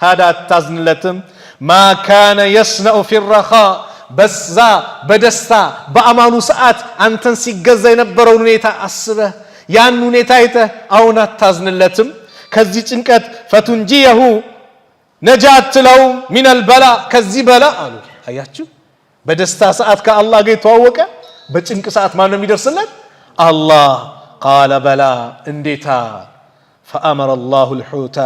ታዲያ አታዝንለትም? ማ ካነ የስነኡ ፊረኻ በዛ በደስታ በአማኑ ሰዓት አንተን ሲገዛ የነበረውን ሁኔታ አስበህ ያን ሁኔታ አይተህ አሁን አታዝንለትም? ከዚህ ጭንቀት ፈቱንጂየሁ ነጃት ለው ሚነል በላ ከዚህ በላ አሉ። አያችሁ በደስታ ሰዓት ከአላህ ጋር የተዋወቀ በጭንቅ ሰዓት ማን ነው የሚደርስለት? አላህ። ቃለ በላ እንዴታ። ፈአመረ አላሁ ልሑተ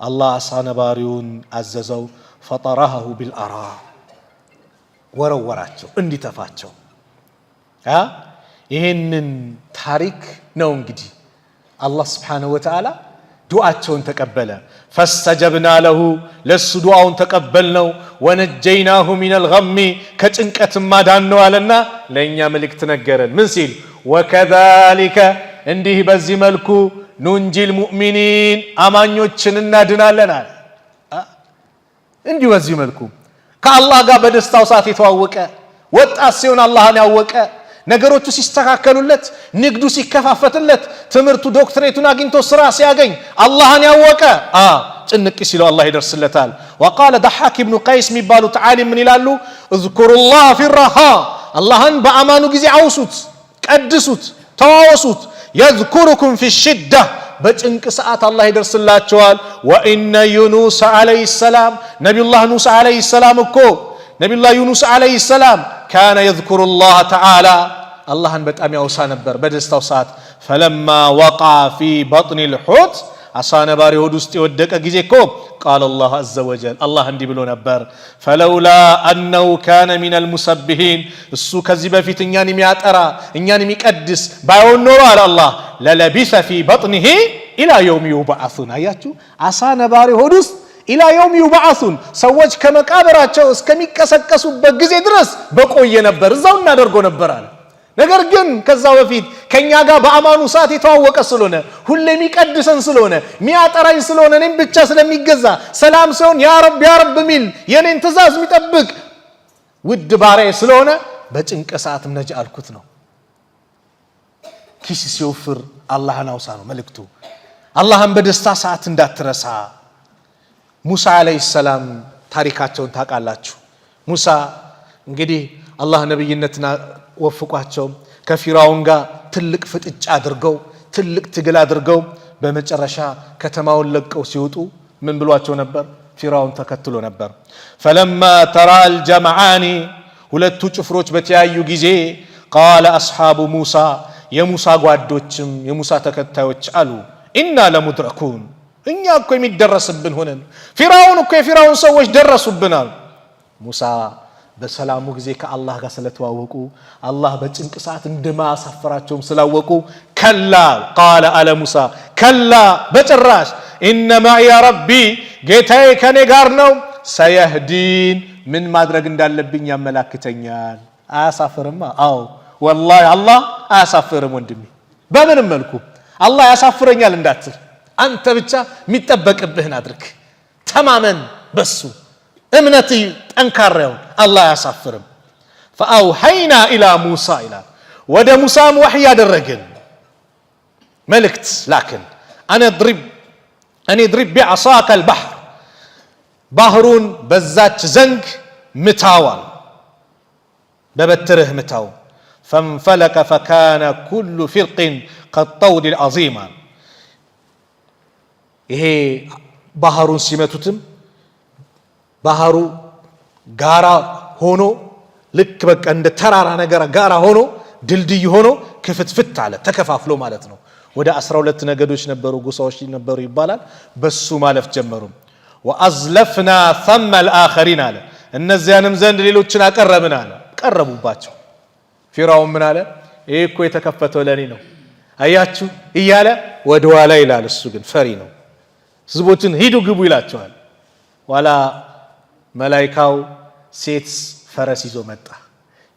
አላህ አሳ ነባሪውን አዘዘው። ፈጠረሃሁ ቢልአራ ወረወራቸው እንዲተፋቸው። ይህንን ታሪክ ነው እንግዲህ አላህ ስብሓንሁ ወተዓላ ዱዓቸውን ተቀበለ። ፈስተጀብና ለሁ ለሱ ዱዓውን ተቀበልነው። ወነጀይናሁ ሚነል ገሚ ከጭንቀትም አዳነው አለና ለእኛ መልእክት ነገረን። ምን ሲል? ወከዛሊከ እንዲህ በዚህ መልኩ ኑንጂል ሙእሚኒን አማኞችን እናድናለን አለ። እንዲህ በዚህ መልኩ ከአላህ ጋር በደስታው ሰዓት የተዋወቀ ወጣት ሲሆን አላህን ያወቀ ነገሮቹ ሲስተካከሉለት ንግዱ ሲከፋፈትለት ትምህርቱ ዶክትሬቱን አግኝቶ ስራ ሲያገኝ አላህን ያወቀ ጭንቅ ሲለው አላህ ይደርስለታል። ወቃለ ضحاك بن قيس የሚባሉት ዓሊም ምን ይላሉ? اذكروا الله في الرخاء አላህን በአማኑ ጊዜ አውሱት፣ ቀድሱት፣ ተዋወሱት። يذكركم في الشدة በጭንቅ ሰዓት አላህ ይደርስላቸዋል። ወኢነ ዩኑስ ዓለይሂ ሰላም ነቢዩላህ ኑስ ዓለይሂ ሰላም እኮ ነቢዩላህ ዩኑስ ዓለይሂ ሰላም ካነ የዝኩሩ ላህ ተዓላ አላህን በጣም ያውሳ ነበር በደስታው ሰዓት። ፈለማ ወቃ ፊ በጥኒ ልሑት አሳ ነባሪ ሆድ ውስጥ የወደቀ ጊዜ እኮ ቃለ አላህ አዘ ወጀል አላህ እንዲህ ብሎ ነበር። ፈለውላ አነሁ ካነ ሚነል ሙሰቢሒን እሱ ከዚህ በፊት እኛን የሚያጠራ እኛን የሚቀድስ ባይሆን ኖሮ አለ አላህ ለለቢሰ ፊ በጥኒሂ ኢላ የውም ዩብዓሱን። አያችሁ አሳ ነባሪ ሆድ ውስጥ ኢላ የውም ዩብዓሱን ሰዎች ከመቃብራቸው እስከሚቀሰቀሱበት ጊዜ ድረስ በቆየ ነበር፣ እዛው እናደርጎ ነበር አለ። ነገር ግን ከዛ በፊት ከኛ ጋር በአማኑ ሰዓት የተዋወቀ ስለሆነ ሁሌ የሚቀድሰን ስለሆነ የሚያጠራኝ ስለሆነ እኔም ብቻ ስለሚገዛ ሰላም ሲሆን ያ ረብ ያ ረብ ሚል የኔን ትእዛዝ የሚጠብቅ ውድ ባሪያ ስለሆነ በጭንቅ ሰዓትም ነጅ አልኩት ነው። ኪስ ሲወፍር አላህን አውሳ ነው መልእክቱ። አላህን በደስታ ሰዓት እንዳትረሳ። ሙሳ አለይሂ ሰላም ታሪካቸውን ታውቃላችሁ። ሙሳ እንግዲህ አላህ ነብይነትን ወፍቋቸው ከፊራውን ጋር ትልቅ ፍጥጫ አድርገው ትልቅ ትግል አድርገው በመጨረሻ ከተማውን ለቀው ሲወጡ ምን ብሏቸው ነበር? ፊራውን ተከትሎ ነበር። ፈለማ ተራ አልጀምዓኒ ሁለቱ ጭፍሮች በተያዩ ጊዜ ቃለ አስሓቡ ሙሳ የሙሳ ጓዶችም የሙሳ ተከታዮች አሉ ኢና ለሙድረኩን እኛ እኮ የሚደረስብን ሆነን ፊራውን እኮ የፊራውን ሰዎች ደረሱብናል። ሙሳ በሰላሙ ጊዜ ከአላህ ጋር ስለተዋወቁ አላህ በጭንቅ ሰዓት እንደማያሳፍራቸውም ስላወቁ ከላ ቃለ አለ ሙሳ ከላ በጭራሽ ኢነ ማዕየ ረቢ ጌታዬ ከኔ ጋር ነው ሰየህዲን ምን ማድረግ እንዳለብኝ ያመላክተኛል። አያሳፍርማ? አዎ ወላሂ አላህ አያሳፍርም ወንድሜ። በምንም መልኩ አላህ ያሳፍረኛል እንዳትል አንተ ብቻ የሚጠበቅብህን አድርግ፣ ተማመን በሱ እምነት ጠንካራውን አላህ አያሳፍርም። ፈአውሐይና ኢላ ሙሳ ይላል ወደ ሙሳም ወህይ ያደረግን መልእክት ላክን አን ድሪብ ቢዐሳከ አልባሕር ባህሩን በዛች ዘንግ ምታዋል በበትርህ ምታው። ፈንፈለከ ፈካነ ኩሉ ፊርቅን ከጠውድ ልዐዚማ ይሄ ባህሩን ሲመቱትም ባህሩ ጋራ ሆኖ ልክ በቃ እንደ ተራራ ነገር ጋራ ሆኖ ድልድይ ሆኖ ክፍትፍት አለ ተከፋፍሎ ማለት ነው። ወደ 12 ነገዶች ነበሩ ጎሳዎች ነበሩ ይባላል። በሱ ማለፍ ጀመሩ። ወአዝለፍና ثم الآخرين አለ እነዚያንም ዘንድ ሌሎችን አቀረብን አለ። ቀረቡባቸው። ፊራውን ምን አለ? ይሄ እኮ የተከፈተው ለኔ ነው አያችሁ እያለ ወደ ኋላ ይላል። እሱ ግን ፈሪ ነው። ህዝቦችን ሂዱ ግቡ ይላቸዋል። ዋላ መላይካው ሴት ፈረስ ይዞ መጣ።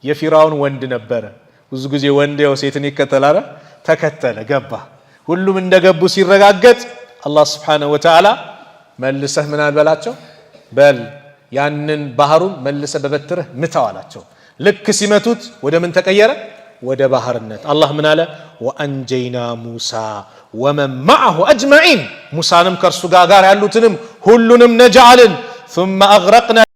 የፊራውን ወንድ ነበረ። ብዙ ጊዜ ወንድ ያው ሴትን ይከተላል። ተከተለ ገባ። ሁሉም እንደገቡ ሲረጋገጥ አላህ Subhanahu Wa Ta'ala መልሰህ ምን አልበላቸው በል ያንን ባህሩን መልሰህ በበትርህ ምታው አላቸው። ልክ ሲመቱት ወደ ምን ተቀየረ? ወደ ባህርነት። አላህ ምን አለ? ወአንጀይና ሙሳ ወመን መዐሁ አጅመዒን ሙሳንም ከእርሱ ጋር ያሉትንም ሁሉንም ነጃ አልን። ثم أغرقنا